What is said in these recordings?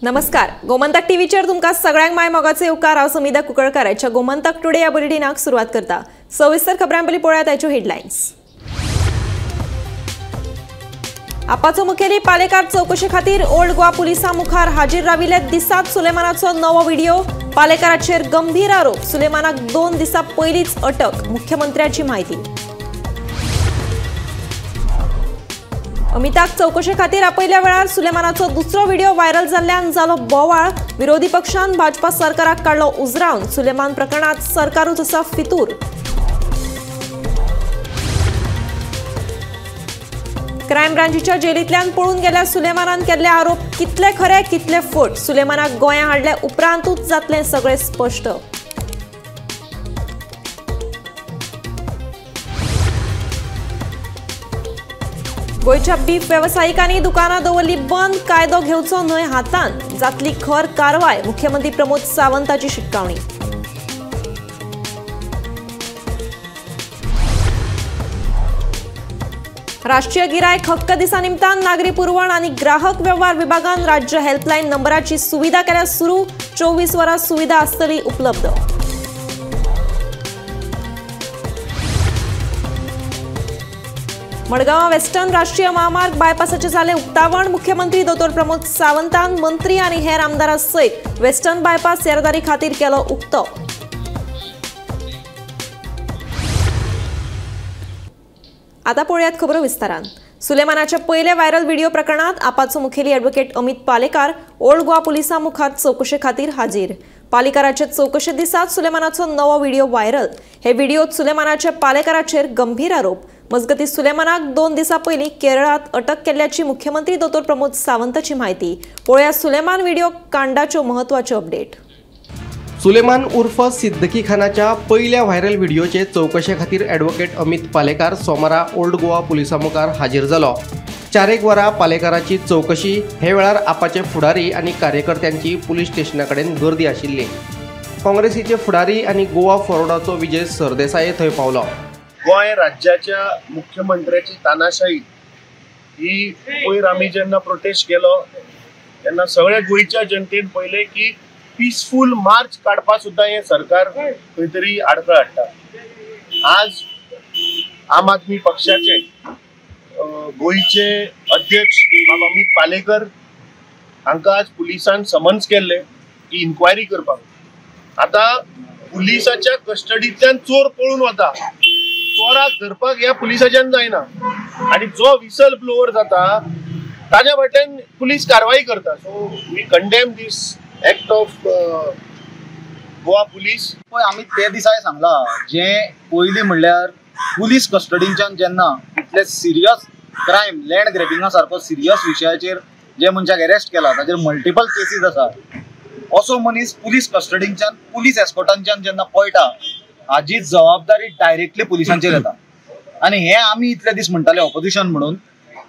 नमस्कार, गोमंतक टीव्हीचेर तुमकां सगळ्यांक माय मोगाचे उपकार। हांव समिधा कुंकळकर। आजच्या गोमंतक टुडे ह्या बुलेटिनाक सुरवात करता। सविस्तर खबरां पयलीं पळोवया ताच्यो हेडलायन्स। आपाचो मुखेली पालेकार चौकशे खातीर ओल्ड गोवा पुलिसां मुखार हाजीर राविल्ले दिसात सुलेमानाचो नवो व्हिडिओ। पालेकाराचेर गंभीर आरोप। सुलेमानाक 2 दिसां पयलींच अटक। मुख्यमंत्र्याची माहिती। अमिताक चौकशे खातीर आपयल्या वेळार सुलेमानाचो दुसरो व्हिडिओ व्हायरल जाल्ल्यान जालो बोवाळ। विरोधी पक्षान भाजपा सरकाराक काडलो उजरावन। सुलेमान प्रकरणात सरकारूच आसा फितूर। क्रायम ब्रांचीच्या जेलींतल्यान पळून गेल्ल्या सुलेमानान केल्ले आरोप कितले खरे कितले फट। सुलेमानाक गोंया हाडले उपरांतूच जातले सगळे स्पष्ट। गोयच्या बीफ व्यावसायिकांनी दुकानां दवरली बंद। कायदो घेवचो न्हय हातान, जातली खर कारवाय। मुख्यमंत्री प्रमोद सावंताची शिटकावणी। राष्ट्रीय गिरायक हक्क दिसा निमतान नागरी पुरवण आनी ग्राहक वेव्हार विभागान राज्य हेल्पलायन नंबराची सुविधा केल्या सुरू। 24 वरां सुविधा आसतली उपलब्ध। मडगांव वेस्टर्न राष्ट्रीय महामार्ग बायपासाचे जाले उक्तावण। मुख्यमंत्री दोतोर प्रमोद सावंतान मंत्री आनी हेर आमदारां सयत वेस्टर्न बायपास येरादारी खातीर केलो उक्तो। आता पळयात खबरो विस्तारान। सुलेमानाच्या पयले व्हायरल व्हिडिओ प्रकरणात आपाचो मुखेली ॲडव्होकेट अमित पालेकार ओल्ड गोवा पुलिसां मुखार चौकशे खातीर हाजीर। पालेकाराचे चौकशे दिसात सुलेमानाचो नवो व्हिडिओ व्हायरल। हे व्हिडिओत सुलेमानाच्या पालेकाराचेर गंभीर आरोप। मजगती सुलेमानाक 2 दिसां पयलीं केरळात अटक केल्ल्याची मुख्यमंत्री दोतोर प्रमोद सावंताची माहिती। पळया सुलेमान व्हिडिओ कांडाच्यो महत्वाच्यो अपडेट। सुलेमान उर्फ सिद्दकी खानाच्या पहिल्या व्हायरल व्हिडिओचे चौकशे खातीर ॲडव्होकेट अमित पालेकार सोमारा ओल्ड गोवा पुलिसां मुखार हाजीर जालो। 4 वरां पालेकाराची चौकशी। हे वेळार आपाचे फुडारी आनी कार्यकर्त्यांची पुलीस स्टेशना कडेन गर्दी आशिल्ली। काँग्रेसीचे फुडारी आनी गोवा फॉरवर्डाचो विजय सरदेसाय थंय पावलो। गोंय राज्याच्या मुख्यमंत्र्याची तानाशाही ही पयर आमी जेन्ना प्रोटेस्ट केलो तेन्ना सगळ्या गोंयच्या जनतेन पळयलें की पीसफूल मार्च काडपाक सुद्दां हे सरकार खंय तरी आडखळ हाडटा। आज आम आदमी पक्षाचे गोंयचे अध्यक्ष बाब अमित पालेकर हांकां आज पुलिसान समन्स केल्ले की इन्क्वायरी करपाक। आता पुलिसाच्या कस्टडींतल्यान चोर पळून वता, चोराक धरपाक ह्या पुलिसाच्यान जायना आनी जो विसल ब्लोवर जाता ताज्या फाटल्यान पुलीस कारवाई करता। So we condemn this act of Goa police. आमी ते दिसाय सांगला जे पयलीं म्हणल्यार पुलीस कस्टडींच्यान जेन्ना इतले सिरियस क्रायम लँड ग्रॅबिंगा सारको सिरियस विशयाचेर जे मनशाक अरेस्ट केला ताचेर मल्टिपल केसीस आसा, असो मनीस पुलीस कस्टडींच्यान पुलीस एस्कॉर्टांच्यान जेन्ना पळटा हाजी जबाबदारी डायरेक्टली पुलिसांचेर येता। आनी हे आमी इतले दीस म्हणटाले ऑपोजिशन म्हणून।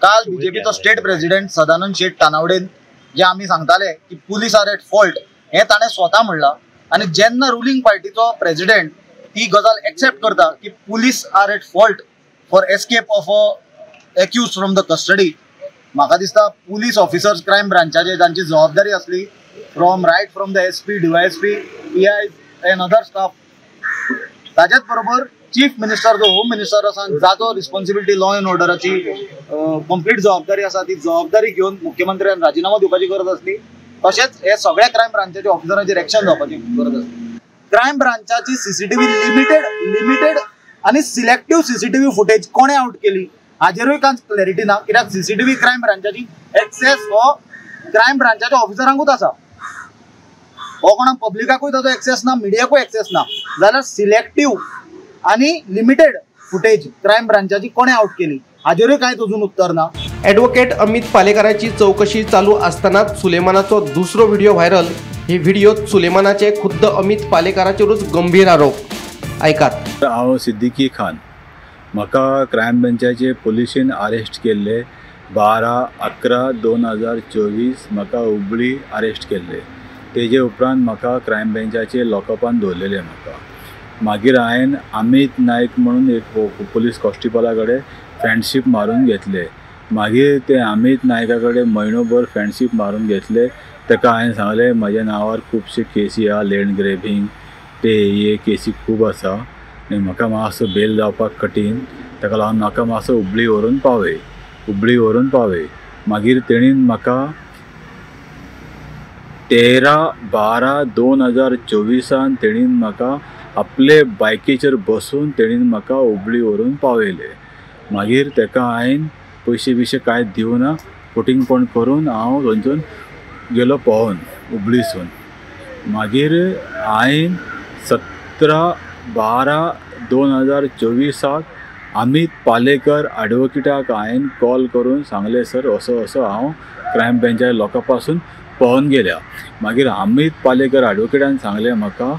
काल बीजेपीचो स्टेट प्रेसिडेंट सदानंद शेट तानावडेन जे आमी सांगताले की पुलीस आर एट फॉल्ट हे ताणें स्वता म्हणला। आनी जेन्ना रुलींग पार्टीचो प्रेसिडेंट ही गजाल एक्सेप्ट करता की police are at fault for escape of a accuse from the custody, म्हाका दिसता पुलीस ऑफिसर्स क्रायम ब्रांचाचे जांची जबाबदारी असली from the SP, DYSP, PI and other staff, ताच्याच बरोबर चीफ मिनिस्टर जो होम मिनिस्टर आसा जाचो रिस्पॉन्सिबिलिटी लॉ एंड ऑर्डराची कंप्लीट जबाबदारी आसा ती जबाबदारी घेवन मुख्यमंत्र्यान राजीनामा दिवपाची गरज आसली। तशेंच हे सगळ्या क्रायम ब्रांचाच्या ऑफिसरांचेर एक्शन जावपाची गरज आसली। क्रायम ब्रांचाची CCTV लिमिटेड आनी सिलेक्टिव्ह CCTV फुटेज कोणे आउट केली हाजेरूय कांय क्लॅरिटी ना, कित्याक CCTV क्रायम ब्रांचाची एक्सेस हो क्रायम ब्रांचाच्या ऑफिसरांकूच आसा। हो कोणाक पब्लिकाकूय ताचो एक्सेस ना, मिडियाकूय एक्सेस ना, जाल्यार सिलेक्टिव्ह आनी लिमिटेड फुटेज क्रायम ब्रांचाची कोणे आउट केली हाजेरूय कांयच अजून उत्तर ना। ॲडव्होकेट अमित पालेकाराची चौकशी चालू असतानाच सुलेमानाचो दुसरो व्हिडिओ व्हायरल। हे व्हिडिओत सुलेमानाचे खुद्द अमित पालेकाराचेरूच गंभीर आरोप। ऐकात। हांव सिद्दीकी खान, म्हाका क्रायम ब्रांचाचे पुलिशेन अरेस्ट केल्ले 12/11/2024 म्हाका हुबळी अरेस्ट केल्ले। तेजे उपरांत म्हाका क्रायम ब्रांचाचे लॉकअपान दवरलेले। मागीर हांवें अमित नायक म्हणून एक पुलीस कॉन्स्टेबला कडेन फ्रेंडशीप मारून घेतले। मागीर ते अमित नायका कडेन म्हयनोभर फ्रेंडशीप मारून घेतले ताका हांवें सांगलें म्हज्या नांवार खुबशे केसी आहा, लँड ग्रॅबिंग ते हे केसी खूब आसा आनी म्हाका मातसो बेल जावपाक कठीण, ताका लागून म्हाका मातसो हुबळी व्हरून पावय। मागीर तेणीन म्हाका 13/12/2024 तेणीन म्हाका आपले बायकीचेर बसून तेणीन म्हाका हुबळी व्हरून पावयले। मागीर ताका हांवें पयशे बिशे कांय दिवना, फुटींगपण करून हांव थंयसून गेलो पोवन हुबळीसून। मागीर हांवें 17/12/2024 अमित पालेकर एडवोकेटाक हांवें कॉल करून सांगलें, सर असो हांव क्रायम ब्रँचाच्या लोकां पासून पोवन गेल्या। मागीर अमित पालेकर एडवोकेटान सांगलें म्हाका,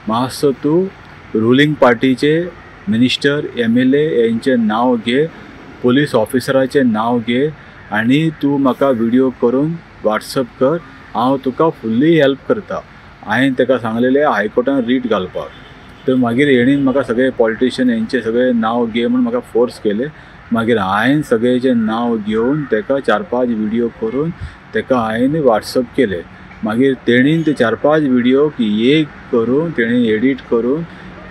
मातसो तूं रुलींग पार्टीचे मिनिस्टर MLA यांचें नांव घे, पुलीस ऑफिसराचें नांव घे आनी तूं म्हाका व्हिडिओ करून WhatsApp कर, हांव तुका फुल्ली हेल्प करता। हांवें ताका सांगलेलें हायकोर्टान रीट घालपाक। तर मागीर हेणीन म्हाका सगळे पॉलिटिशियन यांचे सगळे नांव घे म्हणून म्हाका फोर्स केले। मागीर हांवें सगळेचें नांव घेवन ताका 4-5 व्हिडिओ करून ताका हांवें WhatsApp केले। मागीर तेणीन ते 4-5 व्हिडिओ एक करून तेणीन एडिट करून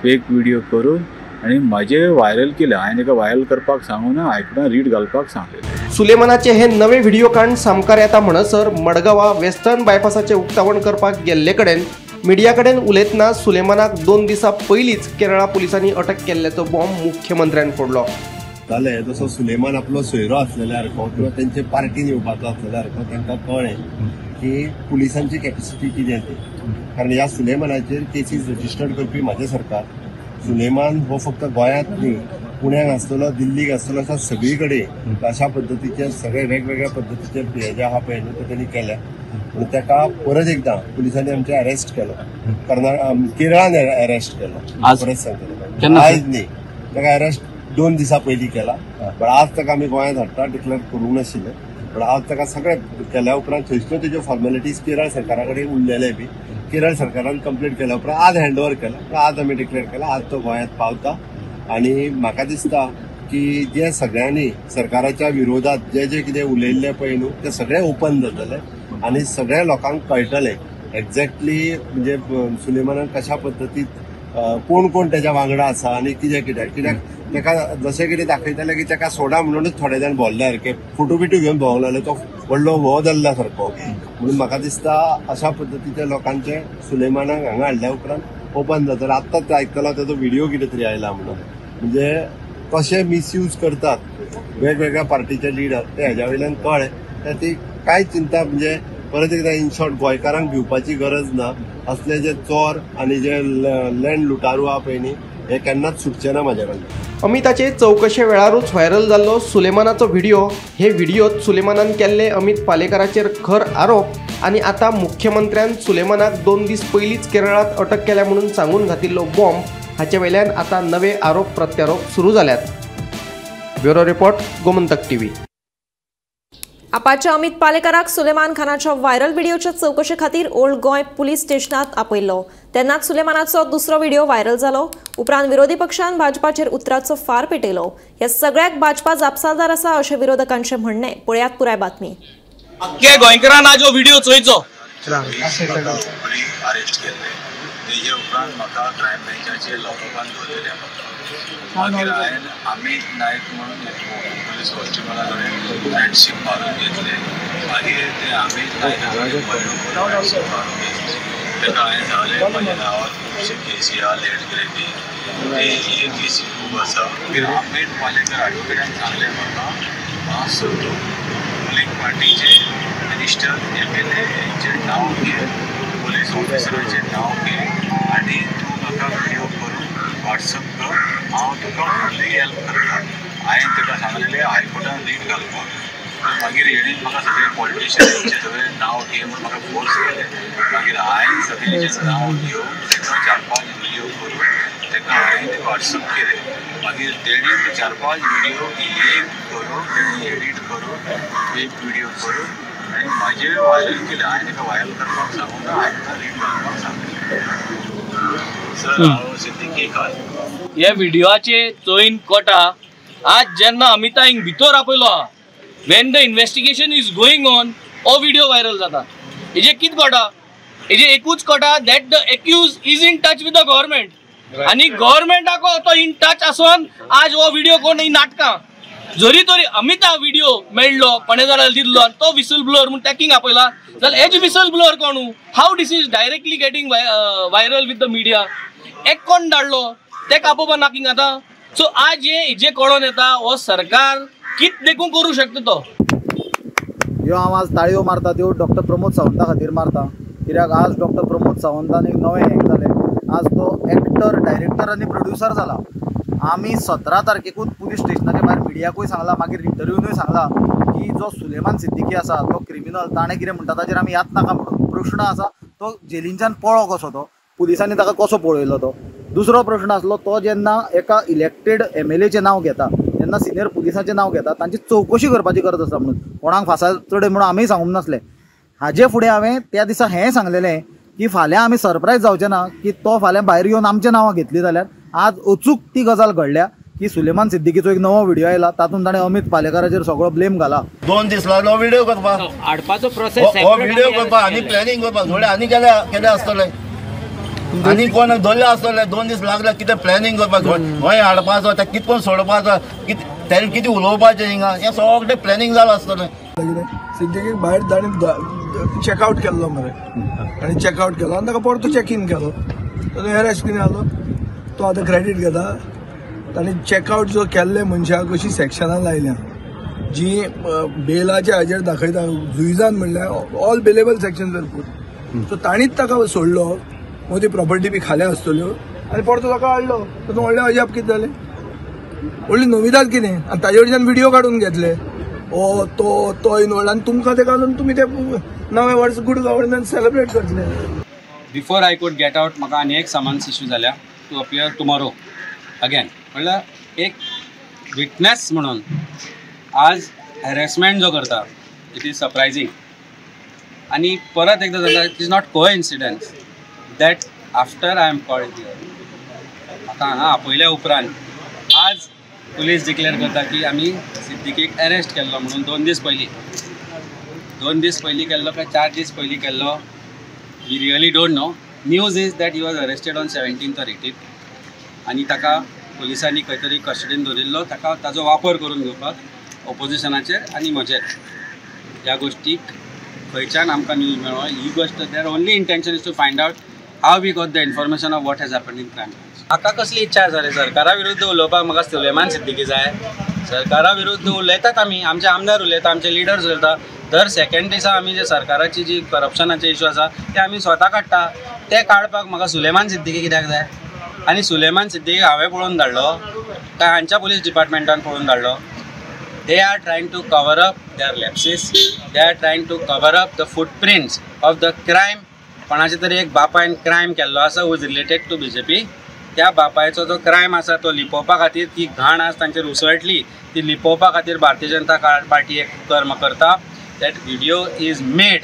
फेक व्हिडिओ करून आनी म्हाजे व्हायरल केले। हांवें ताका व्हायरल करपाक सांगून हायकोर्टान रीट घालपाक सांगलेलें। सुलेमानाचे हे नवे व्हिडिओ कांड सामकार येता म्हणसर मडगांवा वेस्टर्न बायपासाचे उक्तावण करपाक गेल्ले कडेन मिडिया कडेन उलयतना सुलेमानाक 2 दिसां पयलींच केरळा पुलिसांनी अटक केल्ल्याचो बॉम्ब मुख्यमंत्र्यान फोडलो। जाले तसो सुलेमान आपलो सोयरो आसलेल्यारको किंवा तेंचे पार्टीन येवपाचो आसलेल्यारको तांकां कळ्ळें की पुलिसांची कॅपॅसिटी कितें ती, कारण ह्या सुलेमानाचेर केसीस रजिस्टर्ड करपी म्हाजें सरकार। सुलेमान हो फक्त गोंयांत न्ही, पुण्याक आसतलो, दिल्लीक आसतलो, अशा सगळी कडेन अशा पद्दतीचे सगळे वेगवेगळ्या पद्दतीचे जे आहा पळय न्हू ते तेणी केल्या। पूण ताका परत एकदां पुलिसांनी आमचे अरेस्ट केलो, केरळान अरेस्ट केलो। परत सांगता आयज न्ही, ताका अरेस्ट 2 दिसां पयलीं केला, पण आज ताका आमी गोंयांत हाडटा, डिक्लेअर करूंक नाशिल्ले, पण आज ताका सगळे केल्या उपरांत थंयच्यो तेज्यो फॉर्मेलिटीज केरळ सरकारा कडेन उरलेले बी केरळ सरकारान कंप्लीट केल्या उपरांत आज हँडओव्हर केला, आज आमी डिक्लेअर केला, आज तो गोंयांत पावता। आनी म्हाका दिसता की जे सगळ्यांनी सरकाराच्या विरोधात जे जे कितें उलयल्लें पळय न्हू ते सगळें ओपन जातले आनी सगळ्या लोकांक कळटलें एक्झॅक्टली म्हणजे सुलेमानान कशा पद्दतीन कोण कोण तेज्या वांगडा आसा आनी कित्याक ताका जशें कितें दाखयताले की ताका सोडा म्हणूनच थोडे जाण भोंवले सारके फोटो बिटो घेवन भोंवंक लागले, तो व्हडलो हो जाल्ल्या सारको। म्हणून म्हाका दिसता अशा पद्दतीच्या लोकांचे सुलेमानाक हांगा हाडल्या उपरांत ओपन जातले। आत्ताच आयकतलो तेजो व्हिडिओ कितें तरी आयला म्हणून, म्हणजे कशे मिसयूज करतात वेगवेगळ्या पार्टीचे लिडर ते हेज्या वयल्यान कळ्ळें। तर ती कांय चिंता म्हणजे परत एकदां इन शॉर्ट गोंयकारांक भिवपाची गरज ना। असले जे चोर आनी जे लँड लुटारू आहा पळय न्ही हे केन्नाच सुटचे ना म्हाजे कडल्यान। अमिताचे चौकशे वेळारूच व्हायरल जाल्लो सुलेमानाचो व्हिडिओ, हे व्हिडिओत सुलेमानान केल्ले अमित पालेकराचेर खर आरोप आनी आतां मुख्यमंत्र्यान सुलेमानाक 2 दीस पयलींच केरळात अटक केल्या म्हणून सांगून घातिल्लो बॉम्ब हाचे वयल्यान आतां नवे आरोप प्रत्यारोप सुरू जाल्यात। Bureau report, Gomantak TV. आपाच्या अमित पालेकराक सुलेमान खानाच्या व्हायरल व्हिडिओच्या चौकशे खातीर ओल्ड गोंय पुलीस स्टेशनात आपयल्लो। तेन्नाच सुलेमानाचो दुसरो व्हिडिओ व्हायरल जालो। उपरांत विरोधी पक्षान भाजपाचेर उतराचो फार पेटयलो। ह्या सगळ्याक भाजपा जापसालदार आसा अशें विरोधकांचे म्हणणे। पळयात पुराय बातमी। अख्खे गोंयकारान आज व्हिडिओ चोयचो। अरेस्ट केले तेजे उपरांत म्हाका क्रायम ब्रँचाचे लोकांक दवरलेले मागीर हांवें अमित नायक म्हणून पुलीस कॉन्स्टेबला कडेन फ्रेंडशीप मारून घेतले। मागीर ते अमित नायका कडेन फ्रेंडशीप मारून घेतले। ताका हांवें सांगलें म्हज्या नांवार खुबशे केसी आहा, लँड ग्रॅबिंग ते हे केसी खूब आसा। मागीर अमित पालेकर एडवोकेटान सांगलें म्हाका, मातसो तूं रुलींग पार्टीचे मिनिस्टर MLA हेंचें नांव घे, पुलीस ऑफिसराचें नांव घे आनी तूं म्हाका व्हिडिओ करून WhatsApp कर, हांव तुका फुल्ली हेल्प करता। हांवें ताका सांगलेलें हायकोर्टान रीट घालपाक। मागीर हेणीन म्हाका सगळे पॉलिटिशियनांचे सगळे नांव घे म्हणून म्हाका फोर्स केले। मागीर हांवें सगळेचें नांव घेवन ताका 4-5 व्हिडिओ करून ताका हांवें WhatsApp केले। मागीर तेणीन ते 4-5 व्हिडिओ एक करून तेणी एडिट करून एक व्हिडिओ करून आनी म्हाजे व्हायरल केले। हांवें ताका व्हायरल करपाक सांगून हायकोर्टान रीट घालपाक सांगलें। सर हांव सिद्दीकी खान ह्या व्हिडिओचे चोयन कोटा आज जेन्ना अमिता हिंग भितर आपयलो, when the investigation is going on हो व्हिडिओ व्हायरल जाता। हेजे कित घडा हेजे एकूच कळटा that the accuse is in touch with the government आणि गव्हर्मेंटाको तो इन टच आसोन आज हो व्हिडिओ कोण ही नाटकां जरी तरी अमिता व्हिडिओ मेळ्ळो कोणे जाल्यार दिल्लो तो विसल ब्लोअर म्हणून टॅकिंग आपयला जाल्यार हेज विसल ब्लोअर कोण how this is directly getting viral with the media एक कोण धाडलो ते कापोवपा नाकिंग आतां सो आज हेजे कळोन येता हो सरकार कित देखून करू शकता तो ह्यो हांव आज ताळयो मारता त्यो डॉक्टर प्रमोद सावंता खातीर मारता कित्याक आज डॉक्टर प्रमोद सावंतान एक नवें हें जालें आज तो एक्टर डायरेक्टर आनी प्रोड्युसर जाला आमी 17 तारखेकूच पुलीस स्टेशनाच्या भायर मिडियाकूय सांगला मागीर इंटरव्यूनूय सांगला की जो सुलेमान सिद्दीकी आसा तो क्रिमिनल ताणें कितें म्हणटा ताचेर आमी याद नाका म्हणून प्रश्न आसा तो जेलींच्यान पळो कसो तो पुलिसांनी ताका कसो पळयलो तो दुसरो प्रश्न आसलो तो जेन्ना एका इलेक्टेड MLAचें नांव घेता जेन्ना सिनियर पुलिसांचें नांव घेता तांची चवकशी करपाची गरज आसा म्हणून कोणाक फासां चडय म्हणून आमीय सांगूंक नासले हाजे फुडें हांवें त्या दिसा हें सांगलेलें की फाल्यां आमी सरप्रायज जावचें ना की तो फाल्यां भायर येवन आमचें नांवां घेतलीं जाल्यार आज अचूक ती गजाल घडल्या की सुलेमान सिद्दीकीचो एक नवो व्हिडिओ आयला तातूंत ताणें अमित पालेकाराचेर सगळो ब्लेम घाला 2 दीस लागलो व्हिडिओ करपाक हाडपाचो प्रोसेस हो व्हिडिओ करपाक आनी प्लॅनिंग करपाक थोडे आनी केले आसतले आनी कोण धरले आसतले 2 दीस लागले कितें प्लॅनिंग करपाक खंय हाडपाचो ते कितकोन सोडपाचो तेणे कितें उलोवपाचें हिंगा हें सगळें प्लॅनिंग जालां आसतलें सिद्दीकीक भायर ताणें चॅकआउट केल्लो मरे आनी चॅकआउट केलो आनी ताका परतो चॅक इन केलो ताजो एरेस्ट कितें जालो तो आतां क्रेडीट घेता ताणें चॅकआउट जो केल्ले मनशाक अशी सेक्शनां लायल्या जी बेलाच्या हाजेर दाखयता जुइजान म्हणल्यार all bailable sections are put सो ताणीच ताका सोडलो मदी प्रॉपर्टी बी खाल्या आसतल्यो आनी परतो ताका हाडलो तातूंत व्हडलें अजाप कितें जालें व्हडली नविदाद कितें आनी ताजे कडच्यान व्हिडिओ काडून घेतले तो इनवॉल्ड आनी तुमकां ते घालून तुमी ते नवे वर्स गुड गव्हर्नन्स सेलिब्रेट करतले before I could get out म्हाका आनी एक समन्स इश्यू जाल्या टू अपियर टुमोरो अगेन म्हणल्यार एक विटनेस म्हणून आज हॅरेसमेंट जो करता इट इज सरप्रायझींग आनी परत एकदां जाता it is not coincidence that after I am called here म्हाका हांगा आपयल्या उपरांत आज पुलीस डिक्लेअर करता की आमी सिद्दीकीक अरेस्ट केल्लो म्हणून 2 दीस पयलीं केल्लो काय 4 दीस पयलीं केल्लो we really don't know news is that he was arrested on 17th or 18th आनी ताका पुलिसांनी खंय तरी कस्टडीन दवरिल्लो ताका ताजो वापर करून घेवपाक ऑपोजिशनाचेर आनी म्हजेर ह्या गोश्टीक खंयच्यान आमकां न्यूज मेळ्ळो ही गोश्ट their only intention is to find out how we got the information of what has happened in crime म्हाका कसली इच्छा आसा रे सरकारा विरुद्ध उलोवपाक म्हाका सुलेमान सिद्दीकी जाय सरकारा विरुद्ध उलयतात आमी आमचे आमदार उलयता आमचे लिडर्स उलयता दर सेकंड दिसा आमी जे सरकाराची जी करप्शनाचे इश्यू आसा ते आमी स्वता काडटा ते काडपाक म्हाका सुलेमान सिद्दीकी कित्याक जाय आनी सुलेमान सिद्दीकी हांवें पळोवन धाडलो काय हांच्या पुलीस डिपार्टमेंटान पळोवन धाडलो they are trying to cover up their lapses they are trying to cover up the footprints of the crime कोणाचे तरी एक बापायन क्रायम केल्लो आसा वूज रिलेटेड टू BJP त्या बापायचो जो क्रायम आसा तो लिपोवपा खातीर ती घाण आज तांचेर उसळटली ती लिपोवपा खातीर भारतीय जनता पार्टी एक कर्म करता that video is made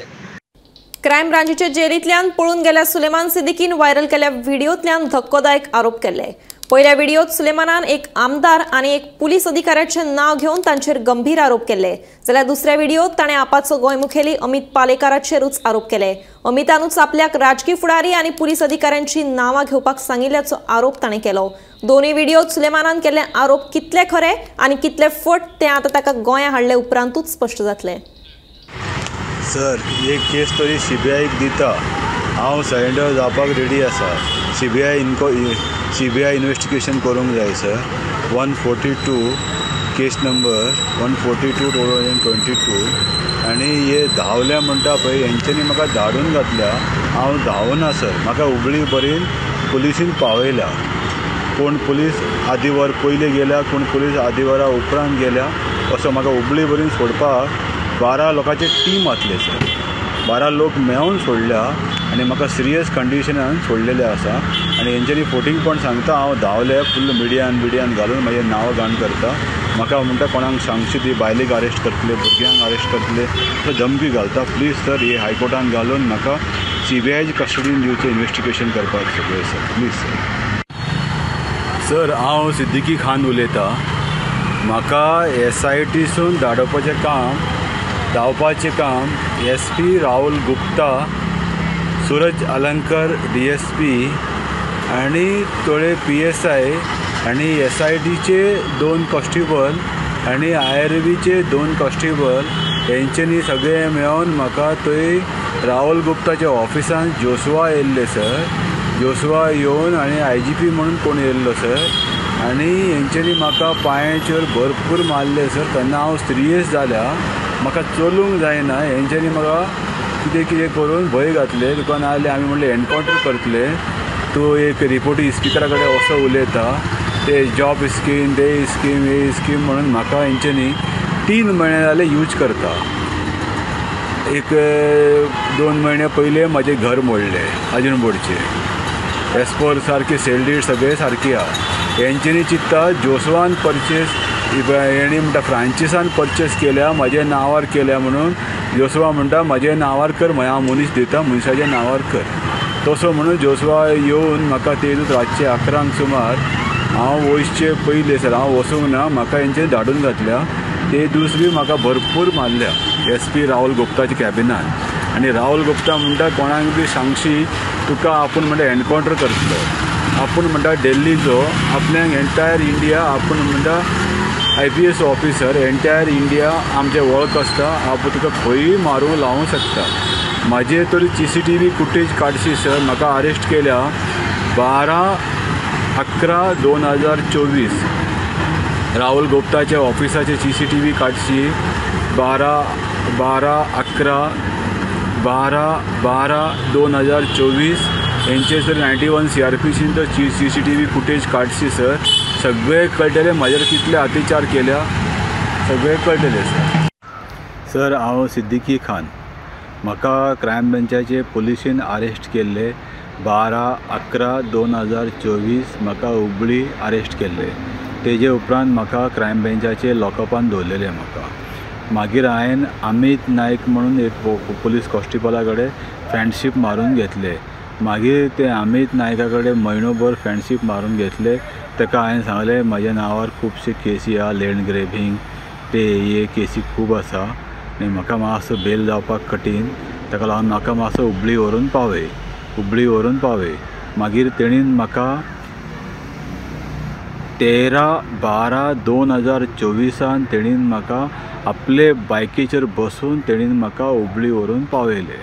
crime ब्रांचीच्या जेलींतल्यान पळून गेल्या सुलेमान सिद्दीकीन व्हायरल केल्ल्या व्हिडिओंतल्यान धक्कोदायक आरोप केले पहिल्या व्हिडिओत सुलेमानान एक आमदार आणि एक पुलीस अधिकाऱ्याचे नाव घेऊन तांचेर गंभीर आरोप केले जाल्यार दुसऱ्या व्हिडिओत ताणें आपाचो गोंय मुखेली अमित पालेकाराचेरूच आरोप केले अमितानूच आपल्याक राजकीय फुडारी आणि पुलीस अधिकाऱ्यांची नावां घेवपाक सांगिल्ल्याचो आरोप ताणें केलो दोन्ही व्हिडिओत सुलेमानान केल्ले आरोप कितले खरे आणि कितले फट ते आता ताका गोंया हाडले उपरांतूच स्पष्ट जातले सर एक केस तरी CBIक दिता हांव सरेंडर जावपाक रेडी आसा CBI इन्वेस्टिगेशन करूंक जाय सर 142 केस नंबर 142/2022 आनी हे धांवल्या म्हणटा पळय हेंच्यांनी म्हाका धाडून घातल्या हांव धांवना सर म्हाका हुबळी बरीन पुलिसीन पावयल्या कोण पुलीस आदी वर पयलीं गेल्या कोण पुलीस आदी वरा उपरांत गेल्या असो म्हाका हुबळी बरीन सोडपाक 12 लोकांचे टीम आसले सर 12 लोक मेळून सोडल्या आनी म्हाका सिरियस कंडिशनान सोडलेले आसा आनी हेंच्यांनी फोटींग पण सांगता हांव धांवले फुल्ल मिडियान घालून म्हाजें नांव घाण करता म्हाका म्हणटा कोणाक सांगची ती बायलेक अरेस्ट करतले भुरग्यांक अरेस्ट करतले तो धमकी घालता प्लीज सर हे हायकोर्टान घालून म्हाका CBI कस्टडीन दिवचें इन्वेस्टिगेशन करपाक सगळें सर प्लीज सर हांव सिद्दीकी खान उलयतां म्हाका SITसून धाडोवपाचें काम धांवपाचें काम SP राहुल गुप्ता, सूरज अलंकर DSP आनी थोडे PSI आनी SIDचे 2 कॉन्स्टेबल आनी IRBचे 2 कॉन्स्टेबल हेंच्यांनी सगळे मेळून म्हाका थंय राहुल गुप्ताच्या ऑफिसान जोशुआ येयल्ले सर. जोशुआ येवन आनी IGP म्हणून कोण येयल्लो सर आनी हेंच्यांनी म्हाका पांयाचेर भरपूर मारले सर. तेन्ना हांव सिरियस जाल्या, म्हाका चलूंक जायना. हेंच्यांनी म्हाका कितें करून भंय घातले. तुका नाजाल्यार आमी म्हणलें एनकावंटर करतले, तूं एक रिपोर्टी स्पिकरा कडेन असो उलयता, ते जॉब स्कीम ते स्कीम हे स्कीम म्हणून म्हाका हेंच्यांनी 3 म्हयने जाले यूज करता. एक 2 म्हयने पयले म्हाजें घर मोडलें आजून बोर्डचें. एस्पोर सारके सेल सगळे सारके आहा. हेंच्यांनी चित्ता जोशुआन परचेस हेणी म्हणटा फ्रांचिसान परचेस केल्या, म्हाज्या नांवार केल्या म्हणून. जोशुआ म्हणटा म्हाज्या नांवार कर, हांव मनीस दिता, मनशाच्या नांवार कर. तसो म्हणून जोशुआ येवन म्हाका ते रातचे 11 सुमार, हांव वयचे पयले सर हांव वचूंक ना, म्हाका हेंच्यांनी धाडून घातल्या. ते दीस बी म्हाका भरपूर मारल्या SP राहुल गुप्ताच्या कॅबिनान. आनी राहुल गुप्ता म्हणटा कोणाक बी सांगशी तुका आपूण म्हणटा एनकावंटर करतलो. आपूण म्हणटा दिल्लीचो, आपल्याक एंटायर इंडिया आपूण म्हणटा IPS ऑफिसर, एंटायर इंडिया आमचें वळख आसता, आपूण तुका खंयी मारूंक लावूंक शकता. म्हाजे तरी CCTV फुटेज काडशी सर. म्हाका अरेस्ट केल्या 12/11/2024. राहुल गुप्ताच्या ऑफिसाचे CCTV काडशी 12/12/2024. हेंचे सर 91 CRPCन तो CCTV फुटेज काडशी सर. सगळे कळटले म्हाजेर कितले अत्याचार केल्या, सगळे कळटले सर. सर हांव सिद्दीकी खान. म्हाका क्रायम ब्रँचाचे पुलिशेन अरेस्ट केल्ले 12/11/2024 म्हाका हुबळी अरेस्ट केल्ले. तेजे उपरांत म्हाका क्रायम ब्रँचाचे लॉकअपान दवरलेले. मागीर हांवें अमित नायक म्हणून एक पुलीस कॉन्स्टेबला कडेन फ्रेंडशीप मारून घेतले. मागीर ते अमित नायका कडेन म्हयनोभर फ्रेंडशीप मारून घेतले. ताका हांवें सांगलें म्हाज्या नांवार खुबशे केसी आहा, लँड ग्रेबिंग ते हे केसी खूब आसा आनी म्हाका मातसो बेल जावपाक कठीण. ताका लागून म्हाका मातसो हुबळी व्हरून पावय. मागीर तेणीन म्हाका 13/12/2024 तेणीन म्हाका आपले बायकीचेर बसून तेणीन म्हाका हुबळी व्हरून पावयले.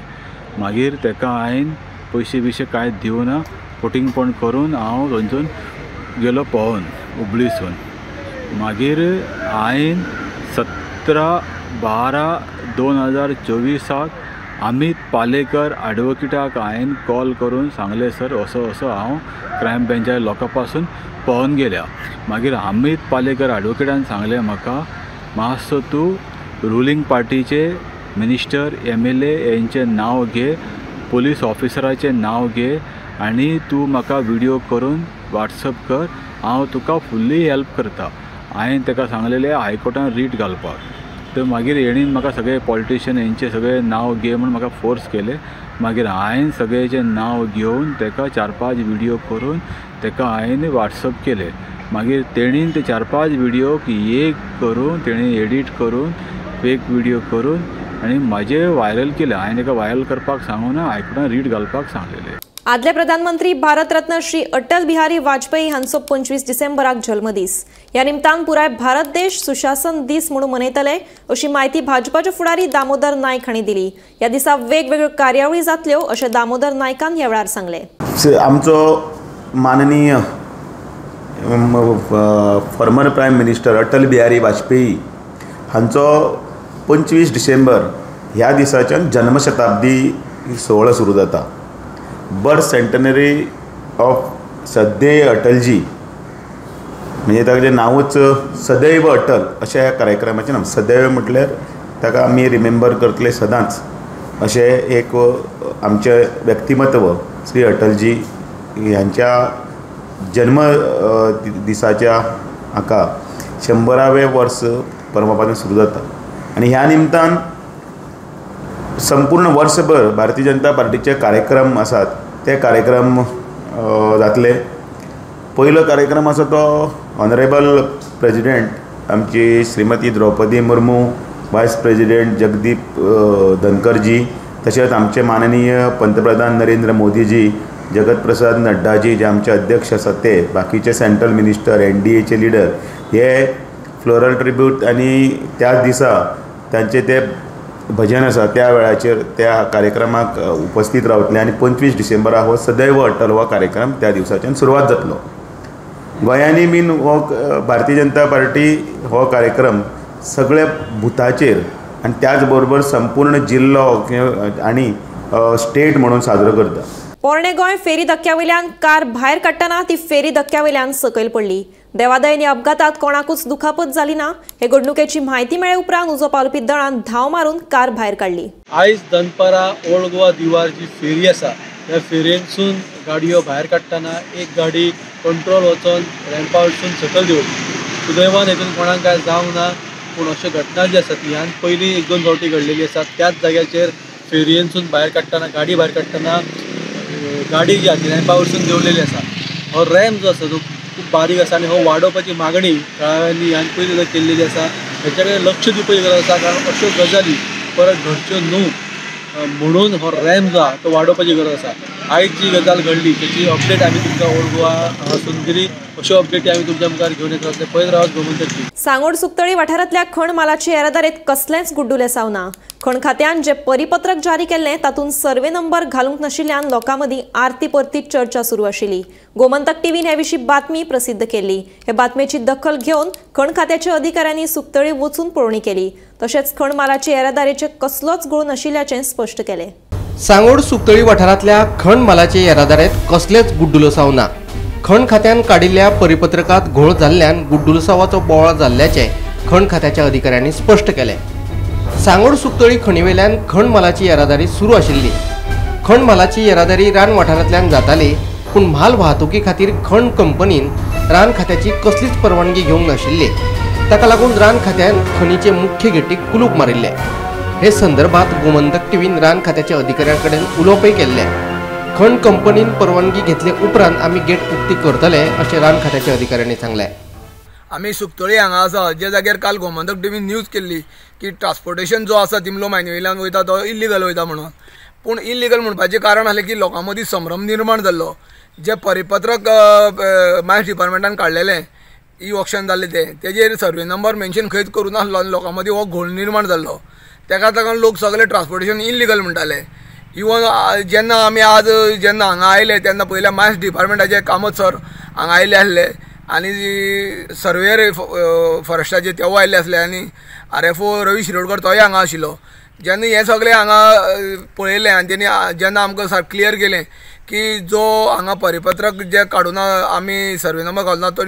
मागीर ताका हांवें पयशे बिशे कांय दिवना, फोटिंगपण करून हांव थंयसून गेलो पळोवन हुबळीसून. मागीर हांवें 17/12/2024 अमित पालेकर एडवोकेटाक हांवें कॉल करून सांगलें सर असो हांव क्रायम ब्रँचा लॉकअपासून पळोवन गेल्या. मागीर अमित पालेकर एडवोकेटान सांगलें म्हाका मातसो तूं रुलींग पार्टीचे मिनिस्टर MLA हेंचें नांव घे, पुलीस ऑफिसराचें नांव घे आनी तूं म्हाका विडियो करून WhatsApp कर, हांव तुका फुल्ली हेल्प करता. हांवें ताका सांगलेलें हायकोर्टान रीट घालपाक. तर मागीर हेणीन म्हाका सगळे पॉलिटिशियन हेंचे सगळे नांव घे म्हणून म्हाका फोर्स केले. मागीर हांवें सगळेचें नांव घेवन ताका 4-5 विडियो करून ताका हांवें WhatsApp केले. मागीर तेणीन ते 4-5 विडियो एक करून तेणी एडिट करून फेक विडियो करून आनी म्हाजे व्हायरल केले. हांवें ताका व्हायरल करपाक सांगून हायकोर्टान रीट घालपाक सांगलेलें. आदले प्रधानमंत्री भारतरत्न श्री अटल बिहारी वाजपेयी हांचो 25 डिसेंबराक जल्मदीस. ह्या निमतान पुराय भारत देश सुशासन दीस म्हणून मनयतले अशी माहिती भाजपाचे फुडारी दामोदर नायक हांणी दिली. ह्या दिसा वेगवेगळ्यो कार्यावळी जातल्यो अशें दामोदर नायकान ह्या वेळार सांगलें. आमचो माननीय former prime minister Atal Bihari Vajpayee हांचो 25 डिसेंबर ह्या दिसाच्यान जन्मशताब्दी सोहळो सुरू जाता. बर्थ सेंटनरी ऑफ सदैव अटलजी म्हणजे ताचें नांवच सदैव अटल अशें ह्या कार्यक्रमाचें नांव. सदैव म्हटल्यार ताका आमी रिमेंबर करतले सदांच अशें एक आमचें व्यक्तिमत्व श्री अटलजी ह्यांच्या जन्म दिसाच्या हाका 100वें वर्स परमापासून सुरू जाता. आनी ह्या निमतान संपूर्ण वर्षभर भारतीय जनता पार्टीचे कार्यक्रम आसात ते कार्यक्रम जातले. पयलो कार्यक्रम आसा तो ऑनरेबल प्रेसिडेंट आमची श्रीमती द्रौपदी मुर्मू वायस प्रेसिडेंट जगदीप धनकरजी, तशेंच आमचे माननीय पंतप्रधान नरेंद्र मोदीजी, जगत प्रसाद नड्डाजी जे आमचे अध्यक्ष आसात ते, बाकीचे सेंट्रल मिनिस्टर, NDAचे लिडर हे फ्लोरल ट्रिब्यूट आनी त्याच दिसा तांचे ते भजन आसा त्या वेळाचेर त्या कार्यक्रमाक उपस्थित रावतले आनी 25 डिसेंबराक हो सदैव अटल हो कार्यक्रम त्या दिसाच्यान सुरवात जातलो. गोंयांनी बीन हो भारतीय जनता पार्टी हो कार्यक्रम सगळ्या बुथाचेर आनी त्याच बरोबर संपूर्ण जिल्लो आनी स्टेट म्हणून साजरो करता. पोरणे गोंय फेरी धक्क्यावयल्यान कार भायर काडटना ती फेरी धक्क्यावयल्यान सकयल पडली. देवादयनी अपघातात कोणाकूच दुखापत जाली ना. हे घडणुकेची म्हायती मेळे उपरांत उजो पावलपी दळान धांव मारून कार भायर काडली. आयज दनपारा ओल्ड गोवा दिवार जी फेरी आसा त्या फेरयेनसून गाडयो भायर काडटना एक गाडी कंट्रोल वचून रॅम्पा वयरसून सकयल देंवली. सुदैवान हेतून कोणाक काय जावंक ना, पूण अश्यो घटना जी आसा ती ह्यान पयलीं 1-2 फावटी घडलेली आसा. त्याच जाग्याचेर फेरयेनसून भायर काडटना गाडी भायर काडटना गाडी जी आसा रॅम्पा वयरसून देंवलेली आसा. हो रॅम्प जो आसा तो खूब बारीक आसा आनी हो वाडोवपाची मागणी खेळाड्यांनी ह्यान पयलीं केल्लेली आसा. हेच्या कडेन लक्ष दिवपाची गरज आसा, कारण अश्यो गजाली परत घडच्यो न्हू म्हणून हो रॅम्प जो आसा तो वाडोवपाची गरज आसा. आयज जी गजाल घडली तेची अपडेट आमी तुमकां ओल्ड गोवा हांगासून दिली. अश्यो अपडेटी आमी तुमच्या मुखार घेवन येता. ते पळयत रावत गोमंतक. सांगोड सुक्तळी वाठारांतल्या खण मालाची येरादारेत कसलेंच गुड्डुलें सावना. खण खात्यान जे परिपत्रक जारी केल्लें तातूंत सर्वे नंबर घालूंक नाशिल्ल्यान लोकां मदीं आरती परती चर्चा सुरू आशिल्ली. गोमंतक टीव्हीन हे विशीं बातमी प्रसिद्ध केल्ली. हे बातमेची दखल घेवन खण खात्याच्या अधिकाऱ्यांनी सुक्तळी वचून पळोवणी केली. तशेंच खण मालाचे येरादारेचे कसलोच घोळ नाशिल्ल्याचें स्पश्ट केलें. सांगोड सुक्तळी वाठारांतल्या खण मालाचे येरादारेत कसलेच गुड्डुलसांव ना. खण खात्यान काडिल्ल्या परिपत्रकात घोळ जाल्ल्यान गुड्डुलसांवाचो बोवाळ जाल्ल्याचे खण खात्याच्या अधिकाऱ्यांनी स्पश्ट केलें. सांगोड सुक्तळी खणीवेल्यान खण मालाची येरादारी सुरू आशिल्ली. खण मालाची येरादारी रान वाठारांतल्यान जाताली, पूण म्हाल वाहतुकी खातीर खण कंपनीन रान खात्याची कसलीच परवानगी घेवंक नाशिल्ली. ताका लागून रान खात्यान खणीचे मुख्य गेटीक कुलूप मारिल्ले. हे संदर्भात गोमंतक टीव्हीन रान खात्याच्या अधिकाऱ्यां कडेन उलोवपय केल्ले. खण कंपनीन परवानगी घेतले उपरांत आमी गेट उक्ती करतले अशें रान खात्याच्या अधिकाऱ्यांनी सांगलें. आमी सुक्तळी हांगा आसा जे जाग्यार काल गोमंतक टीव्हीन न्यूज केल्ली की ट्रान्सपोर्टेशन जो आसा तिमलो मायनवेल्यान वयता तो इल्लिगल वयता म्हणून. पूण इल्लिगल म्हणपाचें कारण आसलें की लोकां मदीं संभ्रम निर्माण जाल्लो. जे परिपत्रक मायन्स डिपार्टमेंटान काडलेलें ई ऑक्शन जाल्लें तेजेर सर्वे नंबर मेन्शन खंयच करूं नासलो आनी लोकां मदीं हो घोळ निर्माण जाल्लो. तेका लागून लोक सगळे ट्रान्सपोर्टेशन इल्लिगल म्हणटाले. इवन जेन्ना आमी आज जेन्ना हांगा आयले तेन्ना पयल्या मायन्स डिपार्टमेंटाचे कामत सर हांगा आयले आसले आनी सर्वेयर फॉरेस्टाचे तेवो आयले आसले आनी RFO रवी शिरोडकर तोय हांगा आशिल्लो. जेन्ना हें सगळें हांगा पळयलें आनी तेणी जेन्ना आमकां क्लियर केलें की जो हांगा परिपत्रक जे काडून आमी सर्वे नंबर घालना तो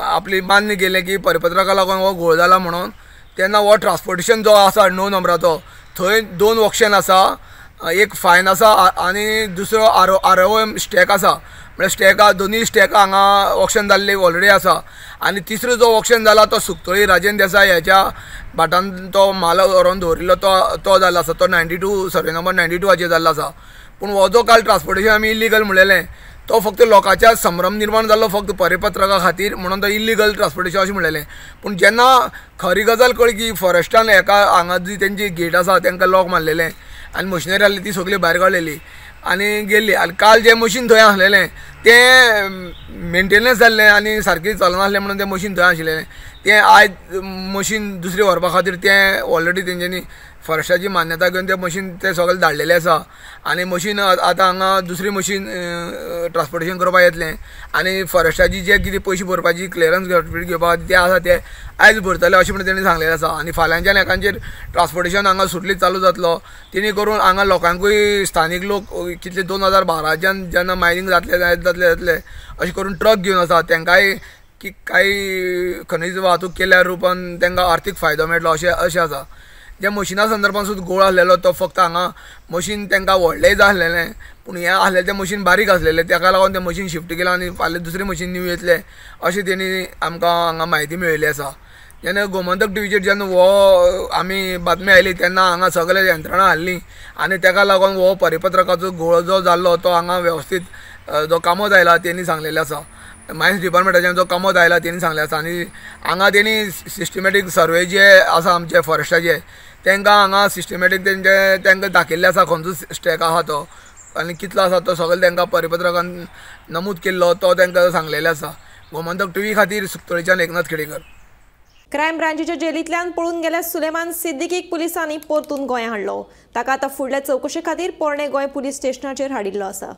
आपली मान्य केलें की परिपत्रका लागून हो घोळ जाला म्हणून. तेन्ना हो ट्रान्सपोर्टेशन जो आसा 9 नंबराचो थंय 2 ऑक्शन आसा. एक फायन आसा आनी दुसरो ROM स्टॅक आसा. म्हळ्यार स्टॅका दोनूय स्टॅका हांगा ऑक्शन जाल्ले ऑलरेडी आसा. आनी तिसरो जो ऑक्शन जाला तो सुक्तळी राजेंद्र देसाय ह्याच्या भाटान तो माल व्हरोन दवरिल्लो तो जाल्लो आसा. तो 92 सर्वे नंबर 92 जाल्लो आसा. पूण हो जो काल ट्रान्सपोर्टेशन आमी इल्लिगल म्हणलेलें तो फक्त लोकांच्या संभ्रम निर्माण जाल्लो फक्त परिपत्रका खातीर म्हणून तो इल्लिगल ट्रान्सपोर्टेशन अशें म्हणलेलें. पूण जेन्ना खरी गजाल कळ्ळी की फॉरेस्टान हांगा जी तेंची गेट आसा तांकां लॉक मारलेलें आनी मशिनरी आहली ती सगळी भायर काडलेली आनी गेल्ली. आनी काल जें मशीन थंय आसलेलें तें मेंटेनन्स जाल्लें आनी सारकें चलनासलें म्हणून तें मशीन थंय आशिल्लें. तें आयज मशीन दुसरी व्हरपा खातीर तें ऑलरेडी तेंच्यांनी फॉरेस्टाची मान्यता घेवन तें मशीन तें सगळें धाडलेलें आसा. आनी मशीन आतां हांगा दुसरी मशीन ट्रान्सपोर्टेशन करपाक येतलें आनी फॉरेस्टाची जे कितें पयशे भरपाची क्लियरन्स सर्टिफिकेट घेवपाक तें आसा तें आयज भरतले अशें म्हणून तेणी सांगलेलें आसा. आनी फाल्यांच्यान एकांचेर ट्रान्सपोर्टेशन हांगा सुटली चालू जातलो. तेणी करून हांगा लोकांकूय स्थानीक लोक कितले 2012च्यान जेन्ना मायनिंग जातले अशें करून ट्रक घेवन आसा तेंकाय की काही खनिज वाहतूक केल्या रुपान तांकां आर्थीक फायदो मेळटलो अशें आसा. जे मशिना संदर्भात सुद्दां घोळ आसलेलो तो फक्त हांगा मशीन तांकां व्हडलेंय जाय आसलेलें पूण हें आसलेलें तें मशीन बारीक आसलेलें ताका लागून तें मशीन शिफ्ट केलां आनी फाल्यां दुसरी मशीन न्यू येतलें अशें तेणी आमकां हांगा म्हायती मेळिल्ली आसा. जेन्ना गोमंतक टीव्हीचेर जेन्ना हो आमी बातमी आयली तेन्ना हांगा सगळे यंत्रणा हाडली आनी ताका लागून हो परिपत्रकाचो घोळ जो जाल्लो तो हांगा वेवस्थीत जो कामत आयला तेणी सांगलेलें आसा. मायन्स डिपार्टमेंटाच्यान जो कामत आयला तेणी सांगले आसा आनी हांगा तेणी सिस्टमॅटीक सर्वे जे आसा आमचे फॉरेस्टाचे तांकां हांगा सिस्टमॅटीक तांकां दाखयल्ले आसा खंयचो स्टॅक आसा तो आनी कितलो आसा तो सगळो तांकां परिपत्रकान नमूद केल्लो तो तांकां सांगलेले आसा. गोमंतक टीव्ही खातीर सुक्तोळेच्यान एकनाथ खेडेकर. क्रायम ब्रांचीच्या जेलींतल्यान पळून गेल्या सुलेमान सिद्दीकीक पुलिसांनी परतून गोंया हाडलो. ताका आतां फुडल्या चवकशे खातीर पोरणे गोंय पुलीस स्टेशनाचेर हाडिल्लो आसा.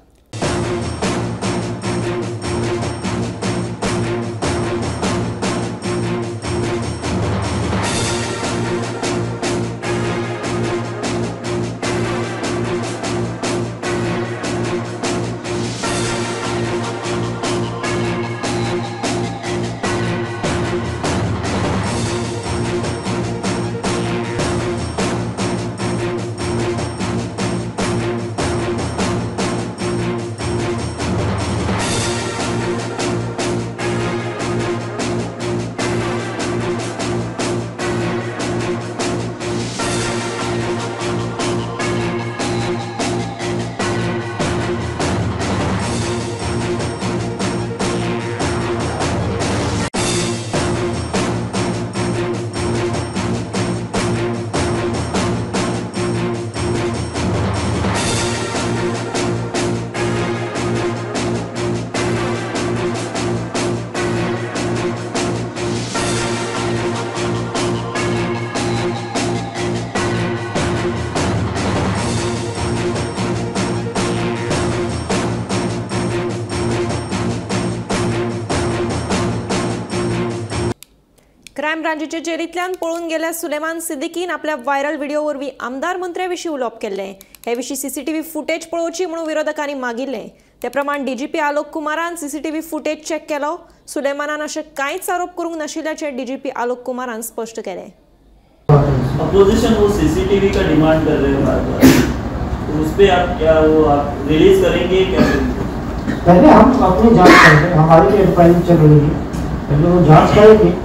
क्रायम ब्रांचीच्या जेलींतल्यान पळून गेल्या सुलेमान सिद्दीकीन आपल्या व्हायरल व्हिडिओ वरवीं आमदार मंत्र्याविशीं उलोवप केल्लें. हे विशीं सीसीटीव्ही फुटेज पळोवची म्हणून विरोधकांनी मागिल्लें. ते प्रमाण डीजीपी आलोक कुमारान सीसीटीव्ही फुटेज चेक केलो. सुलेमानान अशे कांयच आरोप करूंक नाशिल्ल्याचे डीजीपी आलोक कुमारान स्पश्ट केलें. अपोजिशन वो सीसीटीवी का डिमांड कर रहे हो, उस पे आप क्या वो आप रिलीज करेंगे क्या? पहले हम अपनी जांच करेंगे, हमारी भी इंक्वायरी चल रही है, पहले वो जांच करेंगे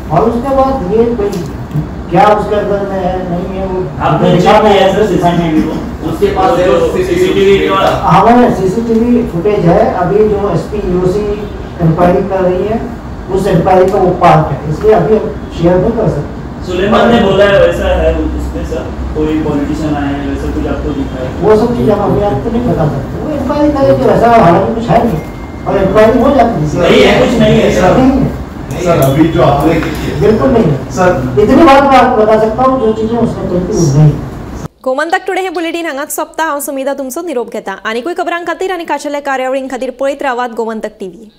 और उसके बाद ये क्या उसके अंदर में है नहीं है वो आपने चेक किया है सर सीसीटीवी को? उसके पास सीसीटीवी हमारे सीसीटीवी फुटेज है. अभी जो एसपी यूसी इंक्वायरी कर रही है उस इंक्वायरी का वो पार्ट है, इसलिए अभी हम शेयर नहीं कर सकते. सुलेमान ने बोला है वैसा है उसमें सर, कोई पॉलिटिशियन आए हैं वैसा कुछ आपको दिखा है? वो सब चीज़ हम अभी आपको नहीं बता सकते. वो इंक्वायरी करेगी, वैसा हालांकि कुछ है नहीं और इंक्वायरी हो जाती है. नहीं है, कुछ नहीं है सर. नहीं है सर, अभी जो आपने बिल्कुल नहीं है सर. इतनी बात मैं आपको बता सकता हूँ, जो चीज़ें उसमें कहीं नहीं. गोमंतक टुडे हे बुलेटिन हांगाच सोंपता. हांव सुमिता तुमचो निरोप घेता. आनीकूय खबरां खातीर आनी खाशेल्या कार्यावळीं खातीर पळयत रावात गोमंतक टीव्ही.